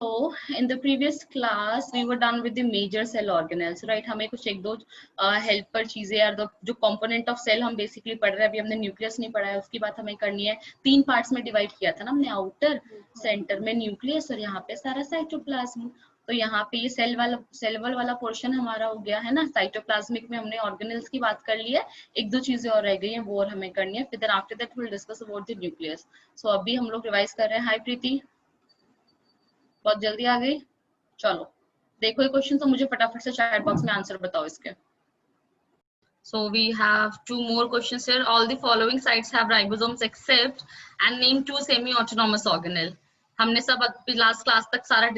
So in the previous class we were done with the major cell organelles, right? हमें कुछ एक दो helper चीजें या जो कंपोनेंट ऑफ सेल हम बेसिकली पढ़ रहे हैं, अभी हमने न्यूक्लियस नहीं पढ़ा है, उसकी बात हमें करनी है। 3 पार्ट्स में डिवाइड किया था ना हमने, आउटर, सेंटर में न्यूक्लियस और यहाँ पे सारा साइटोप्लाज्म। तो यहाँ पे ये सेल वॉल वाला पोर्शन हमारा हो गया है ना। साइटोप्लाज्मिक में हमने ऑर्गेनल्स की बात कर ली है, एक दो चीजें और रह गई हैं वो और हमें करनी है। फिर after that will discuss about the nucleus. So अभी हम लोग रिवाइज कर रहे हैं। हाय प्रीति, बहुत जल्दी आ गई। चलो देखो ये क्वेश्चन, तो मुझे फटाफट से चैट बॉक्स में आंसर बताओ इसके। So we have 2 more questions here. All the following sites have ribosomes except and name 2 semi-autonomous organelle. हमने सब लास्ट क्लास तक सारा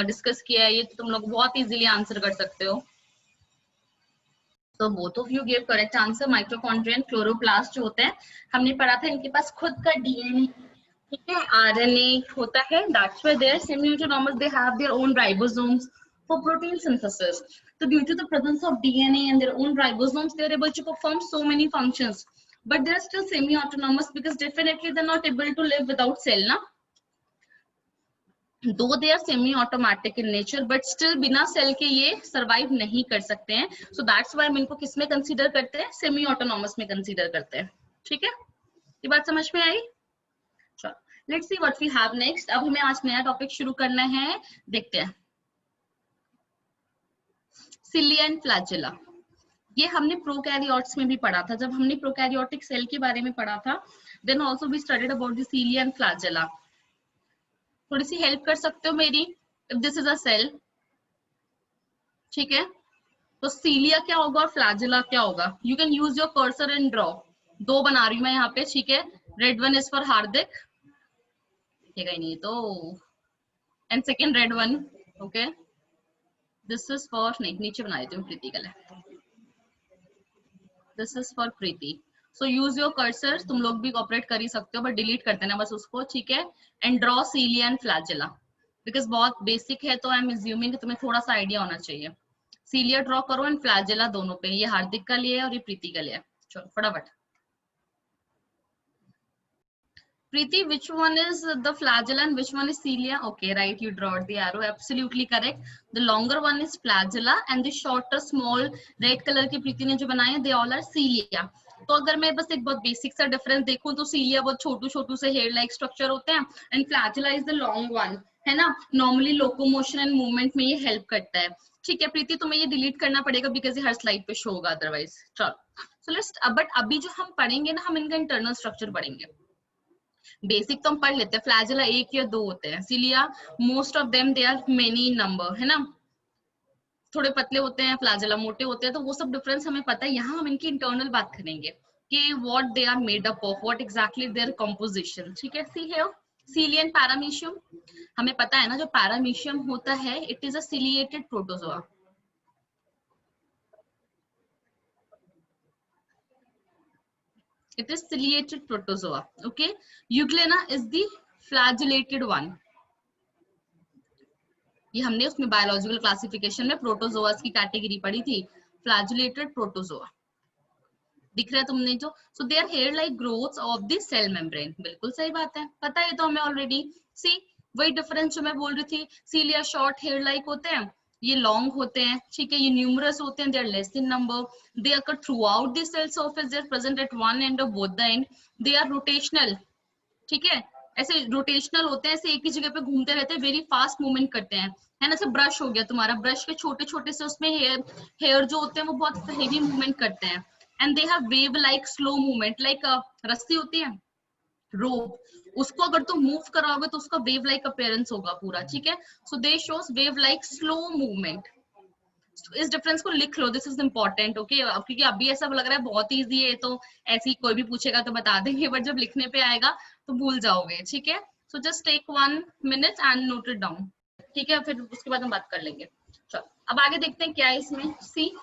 डिस्कस किया है, ये तो तुम लोग बहुत इजीली आंसर कर सकते हो। So both of you gave correct answer. Mitochondria and chloroplast जो होते हैं, हमने पढ़ा था इनके पास खुद का डीएनए, ठीक है, आरएनए होता है। That's why they are semi autonomous, they have their own ribosomes for protein synthesis. So due to the presence of DNA and their own ribosomes, they are able to perform so many functions, but they are still semi autonomous because definitely they are not able to live without cell na, though they are semi automatic in nature, but still बिना cell के ये survive नहीं कर सकते हैं। So that's why हम इनको किस में कंसीडर करते हैं, सेमी ऑटोनॉमस में कंसीडर करते हैं। ठीक है, ये बात समझ में आई? चलो let's see what we have next. अब हमें आज नया टॉपिक शुरू करना है, देखते हैं। सिलिया एंड फ्लैजेला, ये हमने प्रोकैरियोट्स में भी पढ़ा था, जब हमने प्रोकैरियोटिक सेल के बारे में पढ़ा था। Then also we studied about the cilia and flagella. थोड़ी सी हेल्प कर सकते हो मेरी? If this is a cell, ठीक है, तो सिलिया क्या होगा और फ्लैजेला क्या होगा? You can use your cursor and draw. 2 बना रही हूँ मैं यहाँ पे, ठीक है। रेड वन इज फॉर हार्दिक, ठीक है, नहीं तो, and second red one, okay. This is for, नहीं नीचे बना देती हूँ प्रीति के लिए, this is for Preeti. So use your cursor, तुम लोग भी कॉपरेट कर ही सकते हो, बट डिलीट कर देना बस उसको, ठीक है। And draw cilia and flagella, because बहुत बेसिक है तो आई एम अज्यूमिंग तुम्हें थोड़ा सा आइडिया होना चाहिए। सिलिया ड्रॉ करो एंड फ्लैजेला दोनों पे, ये हार्दिक का लिए और ये प्रीति का लिए। चलो फटाफट। Preeti, which one is the flagella and which one is cilia? Okay, right, you drawed the arrow, absolutely correct. The longer one is flagella and the shorter small red color की प्रीति ने जो बनाए, they all are cilia. तो अगर मैं बस एक बहुत बेसिक सा डिफरेंस देखूं तो सिलिया बहुत छोटू छोटू से हेयर लाइक स्ट्रक्चर होते हैं and flagella is the long one, है ना। नॉर्मली लोकोमोशन एंड मूवमेंट में ये हेल्प करता है। ठीक है प्रीति, तुम्हें ये डिलीट करना पड़ेगा बिकॉज ये हर स्लाइड पे शो होगा अदरवाइज। चलो सो लेट्स, बट अभी जो हम पढ़ेंगे ना, हम इनका इंटरनल स्ट्रक्चर पढ़ेंगे। बेसिक तो हम पढ़ लेते हैं, फ्लैजेला 1 या 2 होते हैं, cilia most of them they are many number, है ना। थोड़े पतले होते हैं, फ्लैजेला मोटे होते हैं, तो वो सब डिफरेंस हमें पता है। यहाँ हम इनकी इंटरनल बात करेंगे कि what they are made up of, what exactly their composition, ठीक है। See here cilia and paramecium, हमें पता है ना जो पैरामीशियम होता है, it is a ciliated protozoa. It is ciliated protozoa, okay. Euglena is the flagellated one. ये हमने उसमें बायोलॉजिकल क्लासिफिकेशन में प्रोटोजोआस की कैटेगरी पढ़ी थी, फ्लैजुलेटेड प्रोटोजोआ। दिख रहा है तुमने जो, so they are hair like growths of the cell membrane. बिल्कुल सही बात है, पता है तो हमें ऑलरेडी। सी वही डिफरेंस जो मैं बोल रही थी, सिलिया शॉर्ट हेयर लाइक होते हैं, ये लॉन्ग होते हैं, ठीक है। ये न्यूमरस होते हैं, they are less in number, they are throughout the cell surface, they are present at one end of both the end, they are rotational, ठीक है। ऐसे रोटेशनल होते हैं, ऐसे एक ही जगह पे घूमते रहते हैं, वेरी फास्ट मूवमेंट करते हैं, है ना। जैसे ब्रश हो गया तुम्हारा, ब्रश के छोटे छोटे से उसमें हेयर जो होते हैं वो बहुत हेवी मूवमेंट करते हैं। And they have wave like slow movement, like रस्सी होती है रोप, उसको अगर तुम मूव कराओगे तो उसका वेव लाइक अपीयरेंस होगा पूरा, ठीक है। So they shows wave like slow movement. इस डिफरेंस को लिख लो, दिस इज इंपॉर्टेंट, ओके। क्योंकि अभी ऐसा लग रहा है बहुत इजी है, तो ऐसे ही कोई भी पूछेगा तो बता देंगे, बट जब लिखने पे आएगा तो भूल जाओगे, ठीक है। So just take 1 minute and note it down, ठीक है। फिर उसके बाद हम बात कर लेंगे। चलो अब आगे देखते हैं क्या है इसमें। See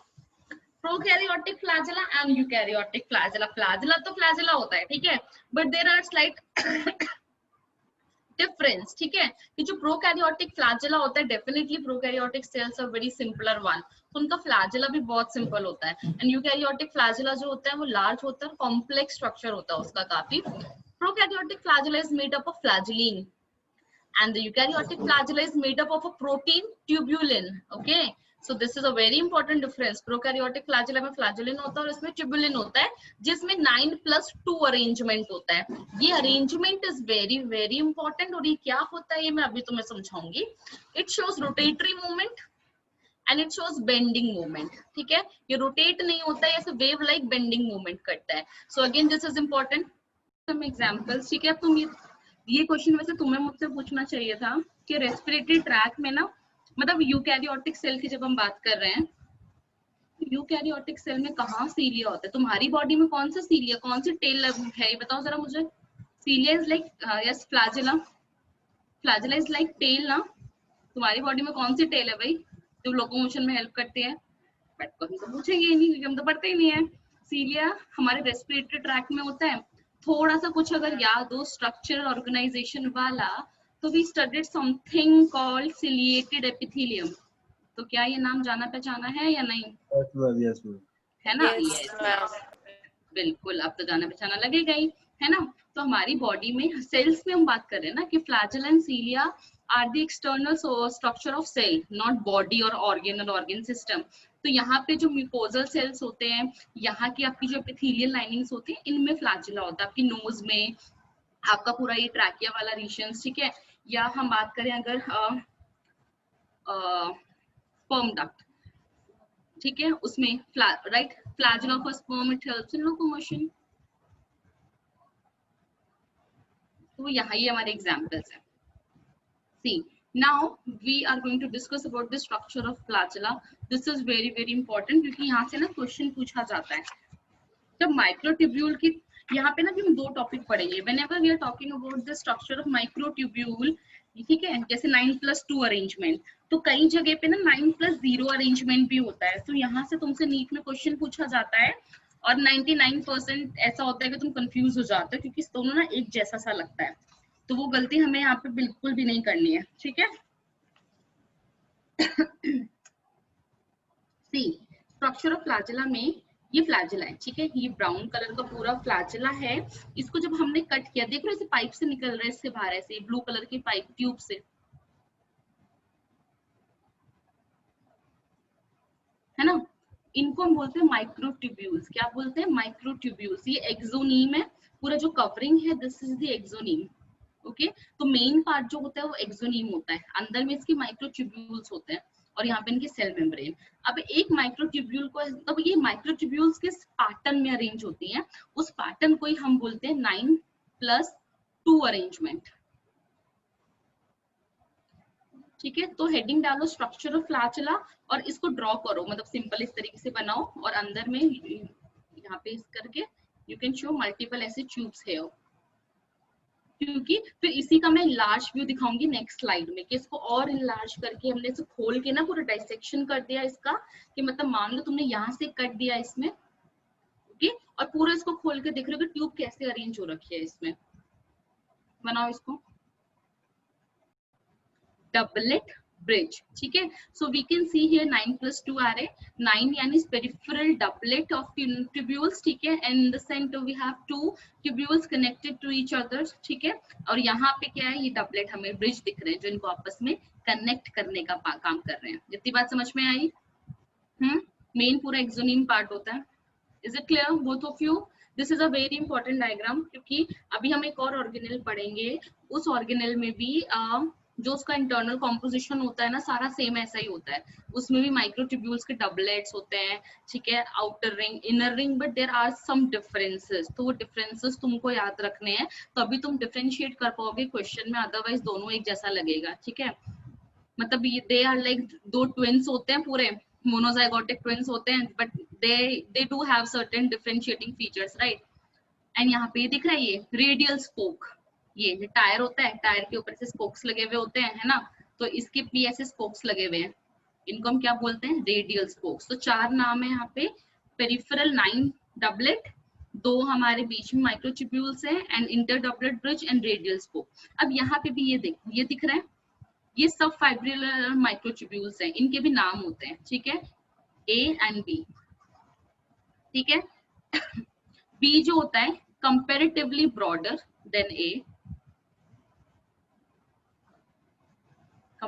prokaryotic flagella and eukaryotic flagella. Flagella तो फ्लैजेला होता है, ठीक है, but there are slight difference, ठीक है। कि जो प्रोकैरियोटिक फ्लैजेला होता है, definitely prokaryotic cells are very simpler one, तो उनका फ्लैजेला भी बहुत सिंपल होता है। एंड यूकैरियोटिक फ्लैजेला जो होता है वो लार्ज होता है, कॉम्प्लेक्स स्ट्रक्चर होता है उसका काफी। Prokaryotic flagella is made up of flagellin, and the eukaryotic flagella is made up of a protein tubulin. Okay, so this is a very important difference. Prokaryotic flagella में flagellin होता है और इसमें tubulin होता है, जिसमें 9+2 arrangement होता है. ये arrangement is very very important. और ये क्या होता है ये मैं अभी तुम्हें समझाऊंगी. It shows rotatory movement and it shows bending movement. ठीक है, ये rotate नहीं होता है, ऐसे wave like bending movement करता है. So again this is important. Some examples. ठीक है, अब तुम ये क्वेश्चन वैसे तुम्हें मुझसे पूछना चाहिए था कि रेस्पिरेटरी ट्रैक में ना, मतलब यूकैरियोटिक सेल की जब हम बात कर रहे हैं, यूकैरियोटिक सेल में कहाँ सीलिया होता है. तुम्हारी बॉडी में कौन सा सीलिया, कौन सी टेल है, ये बताओ जरा मुझे. Cilia is like yes, flagella, flagella is like tail ना. तुम्हारी बॉडी में कौन सी टेल है भाई जो लोकोमोशन में हेल्प करती है? बट कभी तो पूछेंगे ही नहीं क्योंकि हम तो पढ़ते ही नहीं है. सीलिया हमारे रेस्पिरेटरी ट्रैक में होता है. थोड़ा सा कुछ अगर याद हो स्ट्रक्चरल ऑर्गेनाइजेशन वाला, तो we studied something called ciliated epithelium. तो क्या ये नाम जाना पहचाना है या नहीं? yes, है ना? yes, बिल्कुल, अब तो जाना पहचाना लगेगा ही, है ना. तो हमारी बॉडी में सेल्स में हम बात कर रहे हैं ना कि flagella and cilia are the external structure of cell, not body और ऑर्गन और ऑर्गन सिस्टम. तो यहाँ पे जो म्यूकोजल सेल्स होते हैं, यहाँ की आपकी जो एपिथेलियल लाइनिंग्स होती है, इनमें फ्लैजेला होता है. आपकी नोज में आपका पूरा ये ट्रैकिया वाला रीजन, ठीक है. या हम बात करें अगर स्पर्म डक्ट, ठीक है, उसमें right, flagella of sperm it helps in locomotion. तो यहाँ ये हमारे एग्जांपल्स हैं. See, now we are going to discuss about the structure of flagella. This is very very important क्योंकि यहाँ से ना क्वेश्चन पूछा जाता है. जब माइक्रोट्यूब्यूल की यहाँ पे ना हम दो टॉपिक पढ़ेंगे. Whenever we are talking about the structure of microtubule, ठीक है, जैसे 9+2 अरेंजमेंट, तो कई जगह पे ना 9+0 अरेंजमेंट भी होता है. तो यहाँ से तुमसे नीट में क्वेश्चन पूछा जाता है और 99% ऐसा होता है कि तुम कंफ्यूज हो जाते हो क्योंकि दोनों ना एक जैसा सा लगता है. तो वो गलती हमें यहाँ पे बिल्कुल भी नहीं करनी है. ठीक है. सी स्ट्रक्चर ऑफ फ्लैजेला में ये फ्लैजेला है, ठीक है, ये ब्राउन कलर का पूरा फ्लैजेला है. इसको जब हमने कट किया, देख रहे हो इसे पाइप से निकल रहा है इससे बाहर, ऐसे ब्लू कलर की पाइप ट्यूब से, है ना. इनको हम बोलते हैं माइक्रोट्यूब्यूल्स. क्या बोलते हैं? माइक्रोट्यूब्यूल्स. ये एक्सोनीम है, पूरा जो कवरिंग है this is the axoneme. Okay, तो मेन पार्ट जो होता है वो एक्सोनीम होता है, अंदर में इसकी माइक्रोट्यूब्यूल्स होते हैं और यहाँ पे इनके सेल मेम्ब्रेन. अब एक माइक्रोट्यूब्यूल को, तब ये माइक्रोट्यूब्यूल्स किस पैटर्न में अरेंज होती हैं, उस पैटर्न को ही हम बोलते हैं 9+2 अरेंजमेंट. ठीक है, तो हेडिंग डालो स्ट्रक्चर ऑफ फ्लैजेला और इसको ड्रॉ करो, मतलब सिंपल इस तरीके से बनाओ और अंदर में यहाँ पे इस करके यू कैन शो मल्टीपल ऐसे ट्यूब्स है. क्योंकि फिर इसी का मैं लार्ज व्यू दिखाऊंगी नेक्स्ट स्लाइड में कि इसको और इनलार्ज करके हमने इसे खोल के ना पूरा डाइसेक्शन कर दिया इसका, कि मतलब मान लो तुमने यहाँ से कट दिया इसमें, ओके, और पूरा इसको खोल के देख रहे हो कि ट्यूब कैसे अरेंज हो रखी है इसमें. बनाओ इसको डबलेट ब्रिज. ठीक है, so we can see here 9+2 आ रहे. 9 यानी पेरिफेरल डबलेट ऑफ ट्यूब्यूल्स. ठीक है, and in the centre we have 2 tubules connected to each other. ठीक है, और यहाँ पे क्या है, ये डबलेट हमें ब्रिज दिख रहे हैं जो इनको आपस में कनेक्ट करने का काम कर रहे हैं. जितनी बात समझ में आई? मेन पूरा एक्सोनीम पार्ट होता है. Is it clear both of you? This is a very important diagram क्योंकि अभी हम एक और ऑर्गेनेल पढ़ेंगे. उस ऑर्गेनेल में भी जो उसका इंटरनल कॉम्पोजिशन होता है ना, सारा सेम ऐसा ही होता है. उसमें भी माइक्रोट्यूब्यूल्स के डबलेट्स होते हैं. ठीक है, outer ring, inner ring, but there are some differences. तो वो डिफरेंसेस तुमको याद रखने हैं, तभी तुम डिफरेंशिएट कर पाओगे क्वेश्चन में, अदरवाइज दोनों एक जैसा लगेगा. ठीक है, मतलब ये दे आर लाइक दो ट्विंस होते हैं, पूरे मोनोजाइगोटिक ट्विंस होते हैं, but they do have certain differentiating features, right? And यहाँ पे दिख रहा है ये रेडियल स्पोक. ये टायर होता है, टायर के ऊपर से स्पोक्स लगे हुए होते हैं, है ना. तो इसके भी ऐसे स्पोक्स लगे हुए हैं, इनको हम क्या बोलते हैं? Radial spokes. तो 4 नाम है यहाँ पे. पेरिफेरल 9 डबलेट, 2 हमारे बीच में माइक्रोट्यूब्यूल्स हैं, and inter doublet bridge and radial spoke. अब यहाँ पे भी ये दिख रहा है, ये सब फाइब्रिलर माइक्रोट्यूब्यूल्स हैं, इनके भी नाम होते हैं. ठीक है, ए एंड बी. ठीक है, बी जो होता है कंपैरेटिवली ब्रॉडर देन ए,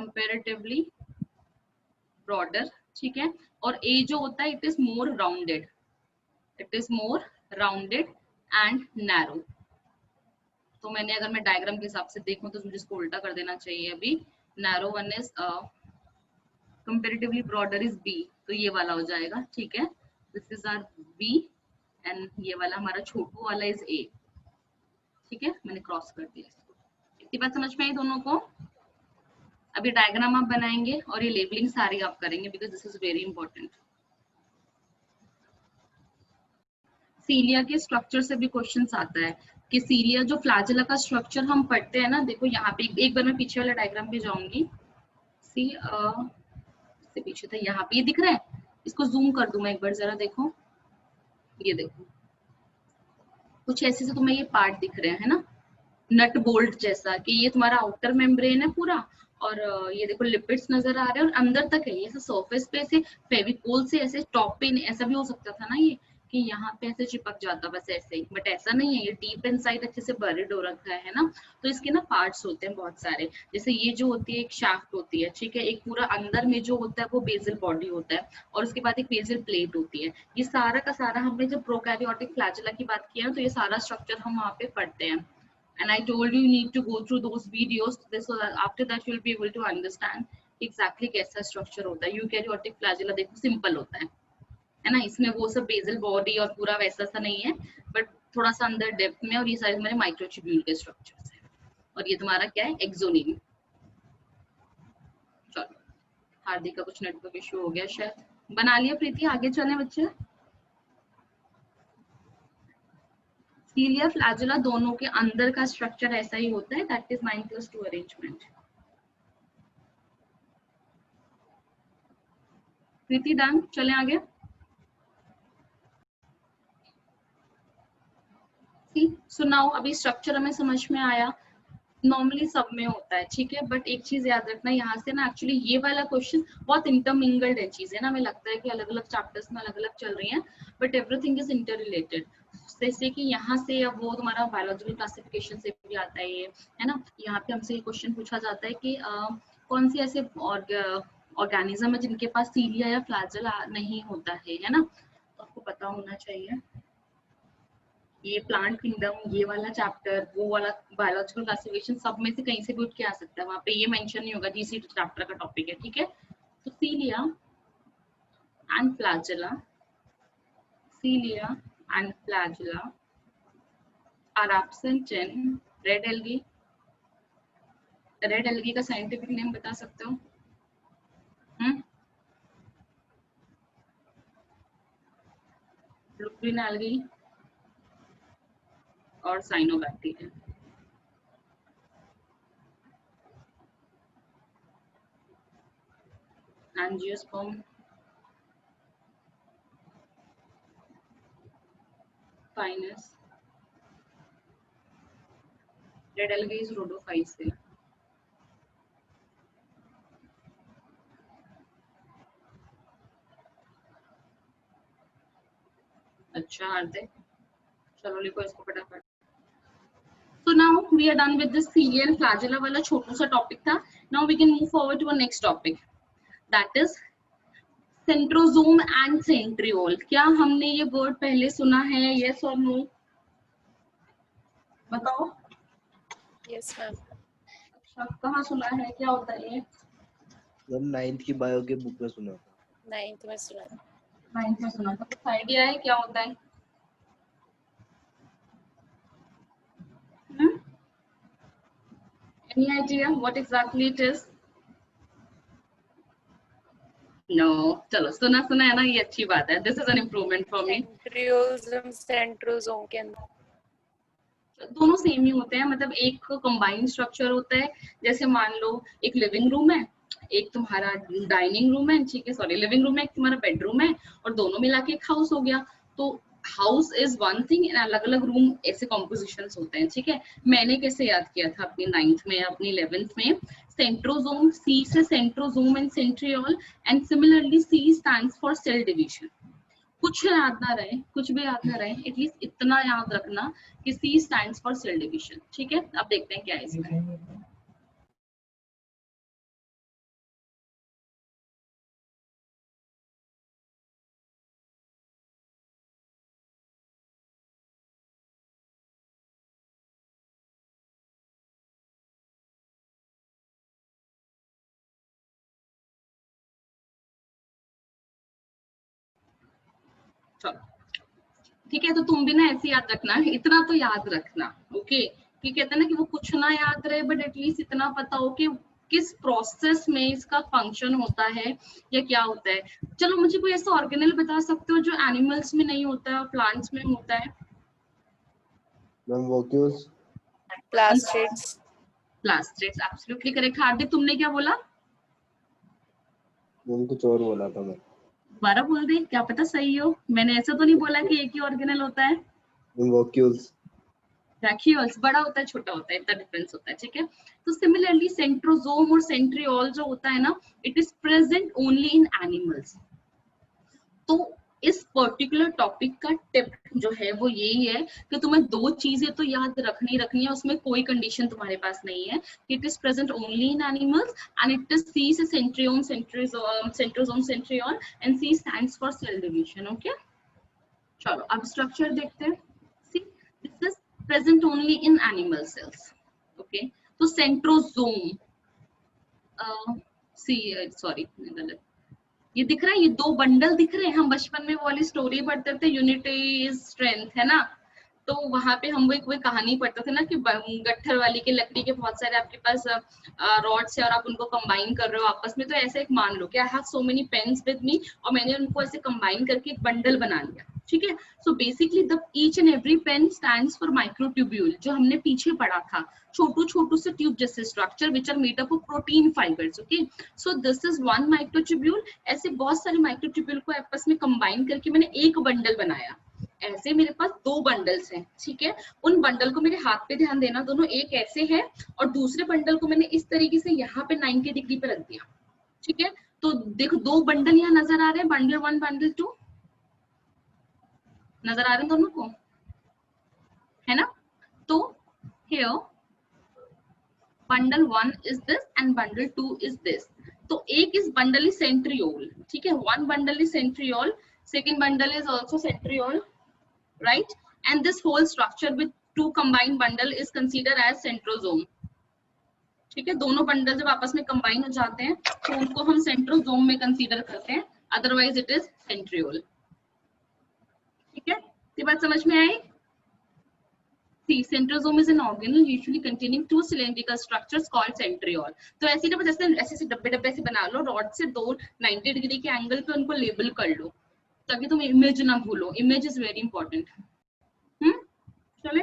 कंपेरेटिवली ब्रॉडर, ठीक है, और ए जो होता है it is more rounded, it is more rounded and narrow. तो मैंने अगर मैं डायग्राम के हिसाब से देखूं तो मुझे इसको उल्टा कर देना चाहिए अभी। Narrow one is comparatively broader is B, तो ये वाला हो जाएगा, ठीक है, this is our B and ये वाला हमारा छोटू वाला इज ए, ठीक है, मैंने क्रॉस कर दिया इसको। इतनी बात समझ में आई दोनों को? अभी डायग्राम आप बनाएंगे और ये लेबलिंग सारी आप करेंगे because this is very important. Cilia के स्ट्रक्चर से भी क्वेश्चंस आता है कि सीलिया जो फ्लैजेला का स्ट्रक्चर हम पढ़ते हैं ना, देखो यहाँ पे एक बार मैं पीछे वाले डायग्राम पे जाऊंगी। सी से पीछे था, यहाँ पे ये दिख रहा है, इसको जूम कर दूं मैं एक बार जरा, देखो ये देखो कुछ ऐसे से तुम्हें ये पार्ट दिख रहे हैं ना, नट बोल्ट जैसा, कि ये तुम्हारा आउटर मेम्ब्रेन है पूरा, और ये देखो लिपिड्स नजर आ रहे हैं और अंदर तक है ये, ऐसे सरफेस पे ऐसे फेविकोल से ऐसे टॉप पे ऐसा भी हो सकता था ना ये, कि यहाँ पे ऐसे चिपक जाता बस ऐसे ही, बट ऐसा नहीं है, ये डीप इनसाइड अच्छे से बरिड हो रखा है ना। तो इसके ना पार्ट्स होते हैं बहुत सारे, जैसे ये जो होती है एक शाफ्ट होती है, ठीक है, एक पूरा अंदर में जो होता है वो बेसल बॉडी होता है, और उसके बाद एक बेसल प्लेट होती है। ये सारा का सारा हमने जब प्रोकैरियोटिक फ्लैजेला की बात की है ना, तो ये सारा स्ट्रक्चर हम वहाँ पे पढ़ते हैं। And I told you need to go through those videos so that after that you'll be able to understand exactly कैसा स्ट्रक्चर होता है। यूकैरियोटिक फ्लैजेला देखो सिंपल होता है ना, इसमें वो सब बेसल बॉडी और पूरा वैसा सा नहीं है, बट थोड़ा सा अंदर डेप्थ में, और ये सारे हमारे माइक्रोट्यूब्यूल के स्ट्रक्चर्स हैं, और ये तुम्हारा क्या है, एक्सोनिम। चलो, हार्दिक का कुछ नेटवर्क इशू हो गया शायद, बना लिया प्रीति, आगे चले बच्चे। सीलिया फ्लैजेला दोनों के अंदर का स्ट्रक्चर ऐसा ही होता है, that is 9+2 arrangement. Preeti done, चले आगे। सुनाओ, अभी स्ट्रक्चर हमें समझ में आया, नॉर्मली सब में होता है, ठीक है, बट एक चीज याद रखना यहाँ से ना, एक्चुअली ये वाला क्वेश्चन बहुत इंटरमिंगल्ड है चीजें ना, हमें लगता है कि अलग अलग चैप्टर्स में अलग अलग चल रही हैं, but everything is inter related. जैसे कि यहाँ से अब वो तुम्हारा बायोलॉजिकल क्लासिफिकेशन से भी आता है ये, है ना, यहाँ पे हमसे ये क्वेश्चन पूछा जाता है कि कौन सी ऐसे ऑर्गेनिज्म है जिनके पास सीलिया या फ्लैजेला नहीं होता है ना, तो आपको पता होना चाहिए। ये प्लांट किंगडम, ये वाला चैप्टर, वो वाला बायोलॉजिकल क्लासिफिकेशन, सब में से कहीं से भी उठ के आ सकता है, वहां पे ये मेंशन नहीं होगा जीसी चैप्टर का टॉपिक है, ठीक है। तो cilia and flagella, cilia and flagella are absent in red algae. Red algae का साइंटिफिक नेम बता सकते हो? ब्लू ग्रीन एल्गी और cyanobacteria. Angiosperm, pinus, red algae is rhodophyceae. अच्छा हार्दिक, चलो लिखो इसको फटाफट। So now we are done with this cilia and flagella वाला छोटू सा टॉपिक था। Now we can move forward to our next topic, that is centrosome and centriole. क्या हमने ये वर्ड पहले सुना है? yes or no? बताओ। Yes ma'am. अच्छा, कहाँ सुना है, क्या होता है ये? हम 9th की बायो के बुक में सुना था। 9th में सुना था। 9th में सुना था, कुछ आइडिया है क्या होता है? Any idea what exactly it is? No, चलो सुना सुना है ना, ये अच्छी बात है, this is an improvement for me. Centriole centrosome के अंदर दोनों सेम ही होते हैं, मतलब एक कंबाइंड स्ट्रक्चर होता है, जैसे मान लो एक लिविंग रूम है, एक तुम्हारा डाइनिंग रूम है, ठीक है, सॉरी लिविंग रूम है, एक तुम्हारा बेडरूम है, और दोनों मिला के एक हाउस हो गया। तो हाउस इज वन थिंग, अलग अलग रूम ऐसे कॉम्पोजिशंस होते हैं, ठीक है। मैंने कैसे याद किया था अपनी 9th में, अपनी 11th में, सेंट्रोजोम, सी से centrosome and centriole, and similarly C stands for cell division. कुछ याद ना रहे, कुछ भी याद ना रहे, एटलीस्ट इतना याद रखना कि C stands for cell division, ठीक है। अब देखते हैं क्या है इसमें। चलो ठीक है, तो तुम भी ना ऐसे याद रखना, इतना तो याद रखना, ओके। कि कहते हैं ना कि वो कुछ ना याद रहे बट एटलीस्ट इतना पता हो कि किस प्रोसेस में इसका फंक्शन होता है या क्या होता है। चलो मुझे कोई ऐसा ऑर्गेनल बता सकते हो जो एनिमल्स में नहीं होता है, प्लांट्स में होता है? Ma'am vacuoles. Plastids. Plastids, absolutely correct. Hardik तुमने क्या बोला? मैम कुछ और बोला था मैं। दोबारा बोल दे, क्या पता सही हो। मैंने ऐसा तो नहीं बोला कि एक ही ऑर्गेनल होता है। मैम वोक्यूल्स। ब्रैकियोल्स बड़ा होता है छोटा होता है, इतना डिफरेंस होता है, ठीक है। तो सिमिलरली सेंट्रोजोम और सेंट्रियोल जो होता है ना, it is present only in animals. तो इस पर्टिकुलर टॉपिक का टिप जो है वो यही है कि तुम्हें दो चीजें तो याद रखनी रखनी है, उसमें कोई कंडीशन तुम्हारे पास नहीं है। It is present only in animals and it is C से centromere, centrosome, centriole, and C stands for cell division, okay. चलो अब स्ट्रक्चर देखते हैं। See this is present only in animal cells, okay. तो सेंट्रोजोम, सी सॉरी गलत, ये दिख रहा है, ये दो बंडल दिख रहे हैं। हम बचपन में वो वाली स्टोरी पढ़ते थे, यूनिटी इज स्ट्रेंथ, है ना। तो वहां पे हम वो एक कहानी पढ़ते थे ना कि गट्ठर वाली के लकड़ी के बहुत सारे आपके पास रॉड्स है और आप उनको कंबाइन कर रहे हो आपस में। तो ऐसे एक मान लो कि I have so many pens with me और मैंने उनको ऐसे कंबाइन करके एक बंडल बना लिया, ठीक है। So basically the each and every pen stands for microtubule, जो हमने पीछे पढ़ा था, छोटू छोटू से ट्यूब जैसे structure which are made up of protein fibres, okay. So this is one microtubule. ऐसे बहुत सारे माइक्रोट्यूब्यूल को आपस में कंबाइन करके मैंने एक बंडल बनाया। ऐसे मेरे पास दो बंडल्स हैं, ठीक है। उन बंडल को मेरे हाथ पे ध्यान देना, दोनों एक ऐसे है और दूसरे बंडल को मैंने इस तरीके से यहाँ पे 90 डिग्री पे रख दिया, ठीक है। तो देखो दो बंडल यहाँ नजर आ रहे हैं, बंडल 1 बंडल 2 नजर आ रहे हैं दोनों को, है ना। तो here bundle 1 is this and bundle 2 is this. तो एक इस bundle is centriole, ठीक है। one bundle is centriole, second bundle is also centriole, right? And this whole structure with two combined bundle is considered as centrosome, ठीक है। दोनों bundle जब आपस में कंबाइन हो जाते हैं तो उनको हम सेंट्रोजोम में कंसीडर करते हैं, अदरवाइज इट इज सेंट्रियोल, ठीक है। ये बात समझ में आई? See, centrosome is an organelle usually containing two cylindrical structures called centriole. तो ऐसे ना ऐसे डब्बे डब्बे से बना लो, रॉड से दो 90 डिग्री के एंगल पे उनको लेबल कर लो ताकि तुम इमेज ना भूलो। Image is very important. चले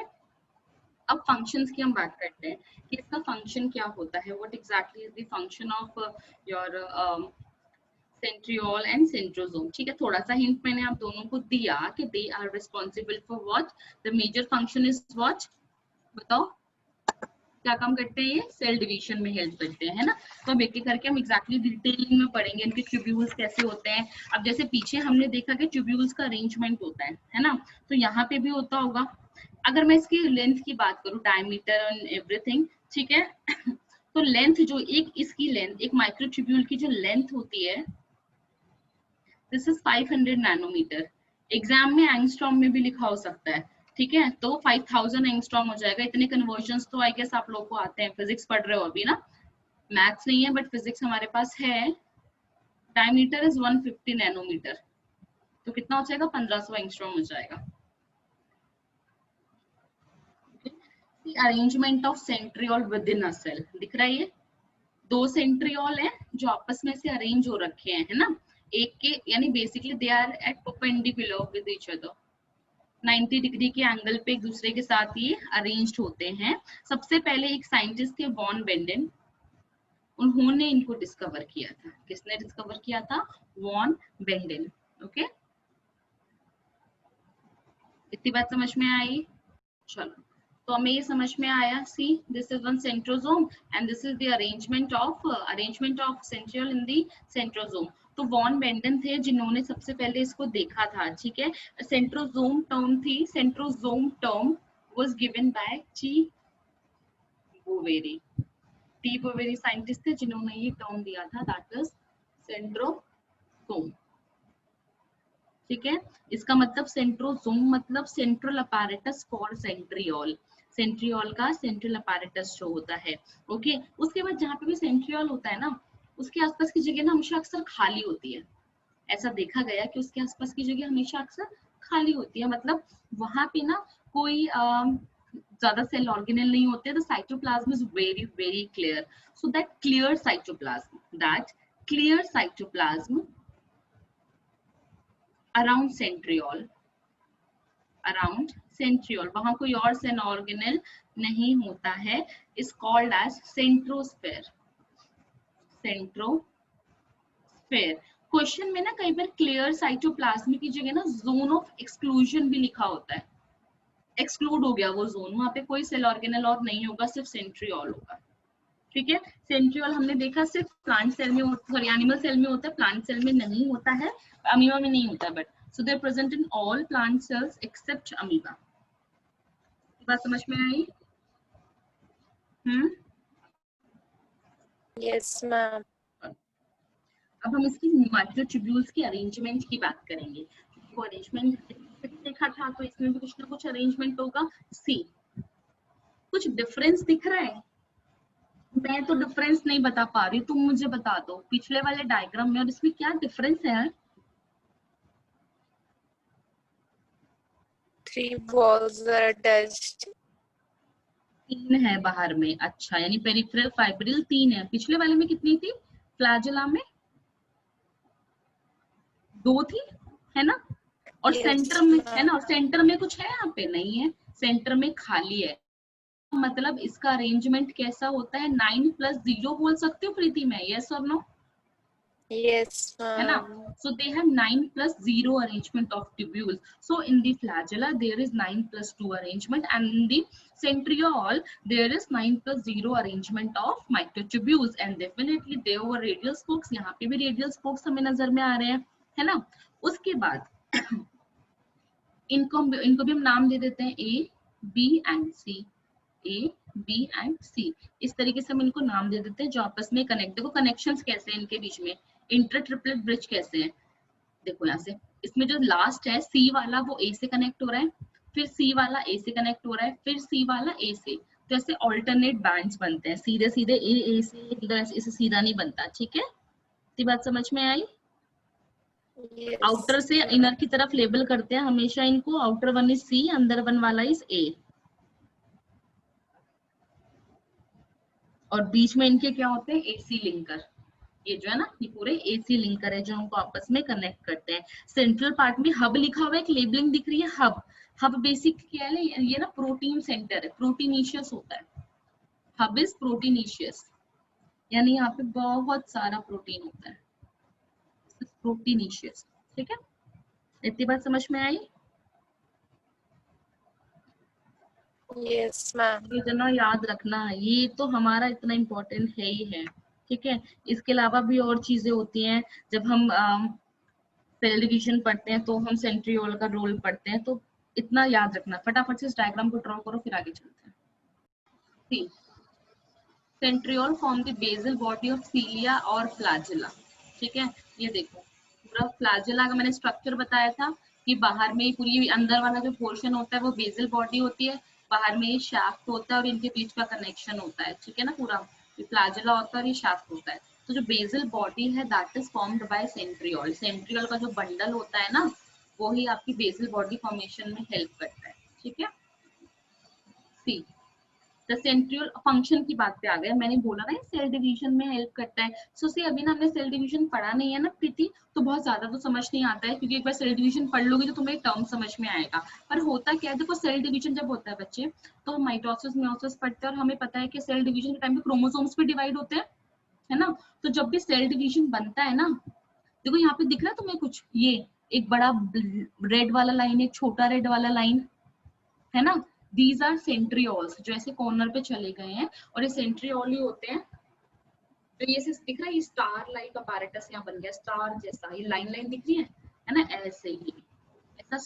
अब फंक्शंस की हम बात करते हैं कि इसका फंक्शन क्या होता है। What exactly is the function of your centriole and centrosome, ठीक है। थोड़ा सा हिंट मैंने आप दोनों को दिया कि they are responsible for what, the major function is what, बताओ क्या काम करते हैं? ये सेल डिवीजन में हेल्प करते हैं, है ना। तो अब एक एक करके हम एग्जैक्टली डिटेलिंग में पढ़ेंगे इनके ट्यूब्यूल्स कैसे होते हैं। अब जैसे पीछे हमने देखा कि ट्यूब्यूल्स का अरेंजमेंट होता है ना। तो यहाँ पे भी होता होगा। अगर मैं इसकी लेंथ की बात करूँ, डायमीटर एंड एवरीथिंग, ठीक है। तो लेंथ जो एक इसकी लेंथ, एक माइक्रोट्यूब्यूल की जो लेंथ होती है, दिस इज 500 नैनोमीटर। एग्जाम में एंगस्ट्रॉम में भी लिखा हो सकता है, ठीक है। तो 5000 एंगस्ट्रॉम हो जाएगा। इतने कन्वर्जन्स तो आई गेस आप लोग को आते हैं, फिजिक्स पढ़ रहे हो अभी ना, मैथ्स नहीं है बट फिजिक्स हमारे पास है। डायमीटर इज 150 नैनोमीटर, तो कितना हो जाएगा? 1500 एंगस्ट्रॉम हो जाएगा। Arrangement of centriole within a cell दिख रहा है, ये दो सेंट्रियोल है जो आपस में से अरेंज हो रखे हैं, है ना। एक के यानी basically they are at perpendicular with each other, 90 degree के एंगल पे एक दूसरे के साथ ये अरेंज्ड होते हैं। सबसे पहले एक साइंटिस्ट थे वॉन बेंडेन, उन्होंने इनको डिस्कवर किया था। किसने डिस्कवर किया था? Van Beneden, okay. इतनी बात समझ में आई? चलो तो हमें ये समझ में आया। See this is one centrosome and this is the arrangement of centriole in the centrosome. तो वॉन बेंडन थे जिन्होंने सबसे पहले इसको देखा था, ठीक है। सेंट्रोजोम टर्म थी, centrosome term was given by T Boveri. T Boveri scientist थे जिन्होंने ये टर्म दिया था, दैट इज सेंट्रोजोम, ठीक है। इसका मतलब सेंट्रोजोम मतलब central apparatus for centriole, centriole का सेंट्रल अपैरेटस जो होता है, ओके। उसके बाद जहाँ पे भी सेंट्रियोल होता है ना, उसके आसपास की जगह ना हमेशा अक्सर खाली होती है। ऐसा देखा गया कि उसके आसपास की जगह हमेशा अक्सर खाली होती है, मतलब वहां पे ना कोई ज्यादा सेल ऑर्गेनेल नहीं होते. The cytoplasm is very very clear. So that clear cytoplasm around centriole, वहां कोई और सेल ऑर्गेनेल नहीं होता है, इज कॉल्ड एज सेंट्रोस्फेयर. क्वेश्चन में ना कई बार क्लियर साइटोप्लाज्म की जगह ना जोन ऑफ एक्सक्लूजन भी लिखा होता है. एक्सक्लूड हो गया वो जोन, वहां पे कोई सेल ऑर्गेनेल और नहीं होगा, सिर्फ सेंट्रियोल होगा. ठीक है. सेंट्रियोल हमने देखा सिर्फ प्लांट सेल में, सॉरी एनिमल सेल में होता है, प्लांट सेल में नहीं होता है, अमीबा में नहीं होता है. But so they are present in all plant cells except amoeba. बात समझ में आई? Yes, ma'am. अब हम इसकी माइक्रोट्यूब्यूल्स की अरेंजमेंट की बात करेंगे. वो अरेंजमेंट देखा था तो इसमें भी कुछ ना कुछ अरेंजमेंट होगा. सी, कुछ डिफरेंस दिख रहा है? मैं तो डिफरेंस नहीं बता पा रही, तुम मुझे बता दो पिछले वाले डायग्राम में और इसमें क्या डिफरेंस है यार. 3 balls are attached. 3 है बाहर में. अच्छा, यानी पेरिफेरल फाइब्रिल 3 है. पिछले वाले में कितनी थी? फ्लैजेला में 2 थी, है ना? और Yes, सेंटर में ma'am. है ना, सेंटर में कुछ है? यहाँ पे नहीं है, सेंटर में खाली है. मतलब इसका अरेंजमेंट कैसा होता है? 9+0 बोल सकते हो प्रीति में, यस और नो? Yes, है ना? ma'am. So they have 9+0 arrangement of tubules. So in the flagella there is 9+2 arrangement, and in the centriole there is 9+0 arrangement of microtubules. And definitely there were radial spokes. यहाँ पे भी radial spokes हमें नजर में आ रहे हैं, है ना? उसके बाद इनको भी हम नाम दे देते हैं A, B and C. A, B and C. इस तरीके से हम इनको नाम दे देते हैं जो आपस में कनेक्ट. देखो कनेक्शंस कैसे हैं इनके बीच में, इंटर ट्रिपलेट ब्रिज कैसे हैं. देखो यहाँ से इसमें जो लास्ट है C वाला वो A से कनेक्ट हो रहा है, फिर C वाला A से कनेक्ट हो रहा है, फिर C वाला A से. तो ऐसे ऑल्टरनेट बैंड्स बनते हैं, सीधे सीधे A से, इसे सीधा नहीं बनता. ठीक है, ये बात समझ में आई? Yes, आउटर से ma'am. इनर की तरफ लेबल करते हैं हमेशा इनको. आउटर वन इज C, अंदर वन वाला इज A. और बीच में इनके क्या होते हैं? AC linker. ये जो है ना, ये पूरे AC लिंकर है जो उनको आपस में कनेक्ट करते हैं. सेंट्रल पार्ट में हब लिखा हुआ है, एक लेबलिंग दिख रही है. हब बेसिक क्या है? ये ना प्रोटीन सेंटर है, प्रोटीनिशियस होता है. हब इज प्रोटीनिशियस, यानी यहाँ पे बहुत सारा प्रोटीन होता है, प्रोटीनिशियस. ठीक है, इतनी बात समझ में आई? Yes, ma'am. ये जना याद रखना, ये तो हमारा इतना इम्पोर्टेंट है ही है. ठीक है, इसके अलावा भी और चीजें होती हैं. जब हम सेल डिवीजन पढ़ते हैं तो हम सेंट्रियोल का रोल पढ़ते हैं. तो इतना याद रखना. फटाफट से इस डायग्राम को ड्रॉ करो, फिर आगे चलते हैं. C, centriole form the basal body of cilia और फ्लैजेला. ठीक है, ये देखो पूरा फ्लैजेला का मैंने स्ट्रक्चर बताया था कि बाहर में पूरी अंदर वाला जो पोर्शन होता है वो बेसल बॉडी होती है, बाहर में ये शाफ्ट होता है और इनके बीच का कनेक्शन होता है. ठीक है ना, पूरा ये फ्लैजेला होता है और ये शाफ्ट होता है. तो जो बेसल बॉडी है that is formed by centriole. Centriole का जो बंडल होता है ना, वो ही आपकी बेसल बॉडी फॉर्मेशन में हेल्प करता है. ठीक है. सी, द सेंट्रियोल फंक्शन की बात पे आ गया. मैंने बोला ना सेल डिवीजन में हेल्प करता है. सो सी, अभी ना हमने सेल डिवीजन पढ़ा नहीं है ना प्रीति, तो बहुत ज्यादा तो समझ नहीं आता है, क्योंकि एक बार सेल डिवीजन पढ़ लोगे तो तुम्हें टर्म समझ में आएगा. पर होता क्या है, देखो सेल डिवीजन जब होता है बच्चे, तो माइटोसिस मेयोसिस पढ़ते हैं और हमें पता है कि सेल डिवीजन के टाइम पे क्रोमोसोम्स भी डिवाइड होते हैं, है ना? तो जब भी सेल डिवीजन बनता है ना, देखो यहाँ पे दिख रहा है तुम्हें कुछ, ये एक बड़ा रेड वाला लाइन, एक छोटा रेड वाला लाइन, है ना? दीज आर सेंट्रियोल्स जो ऐसे कॉर्नर पे चले गए हैं, और ये सेंट्रियोल ही होते हैं. जो ये दिख रहा है, ये स्टार लाइक अपैरेटस यहाँ बन गया, स्टार जैसा. ये लाइन लाइन दिख रही है ना, ऐसे ही ऐसा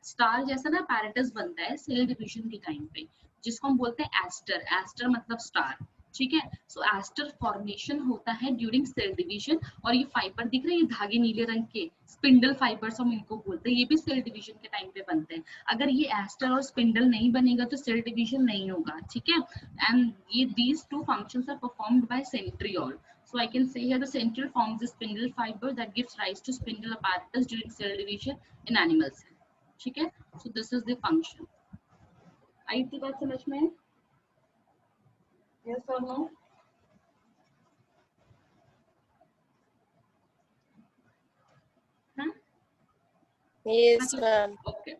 स्टार जैसा ना अपैरेटस बनता है सेल डिवीजन के टाइम पे, जिसको हम बोलते हैं एस्टर. एस्टर मतलब स्टार. ठीक है, सो एस्टर फॉर्मेशन होता है ड्यूरिंग सेल डिवीजन. और ये फाइबर दिख रहे हैं, ये धागे नीले रंग के स्पिंडल फाइबर्स हम इनको बोलते हैं, ये भी सेल डिवीजन के टाइम पे बनते हैं. अगर ये एस्टर और स्पिंडल नहीं बनेगा तो सेल डिवीजन नहीं होगा. ठीक है, एंड ये these two functions are performed by centriole. So I can say here the centriole forms the spindle fiber that gives rise to spindle apparatus during cell division in animals. ठीक है, so this is the function. आई इतनी बात समझ में? Yes और no? Yes, ma'am. Okay,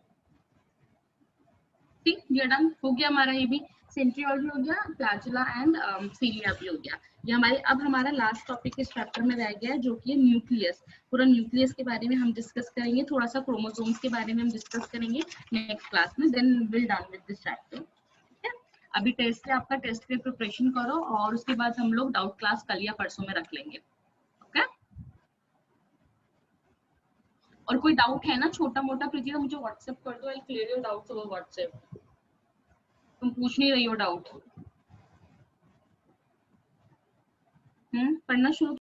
ठीक, ये डन हो गया हमारा। ये भी सेंट्रियोल भी हो गया, फ्लैजुला एंड सीलिया भी हो गया। ये हमारे अब हमारा लास्ट टॉपिक इस चैप्टर में रह गया है, जो कि है न्यूक्लियस। पूरा न्यूक्लियस के बारे में हम डिस्कस करेंगे, थोड़ा सा क्रोमोसोम्स के बारे में हम डिस्कस करेंगे नेक्स्ट क्लास में, then will done with this chapter. ठीक है, अभी टेस्ट है आपका, टेस्ट की प्रिपरेशन करो और उसके बाद हम लोग डाउट क्लास कल या परसों में रख लेंगे। ओके, और कोई डाउट है ना छोटा मोटा, प्रीति मुझे व्हाट्सएप कर दो, I clear your doubts over WhatsApp. तुम पूछ नहीं रही हो डाउट, पढ़ना शुरू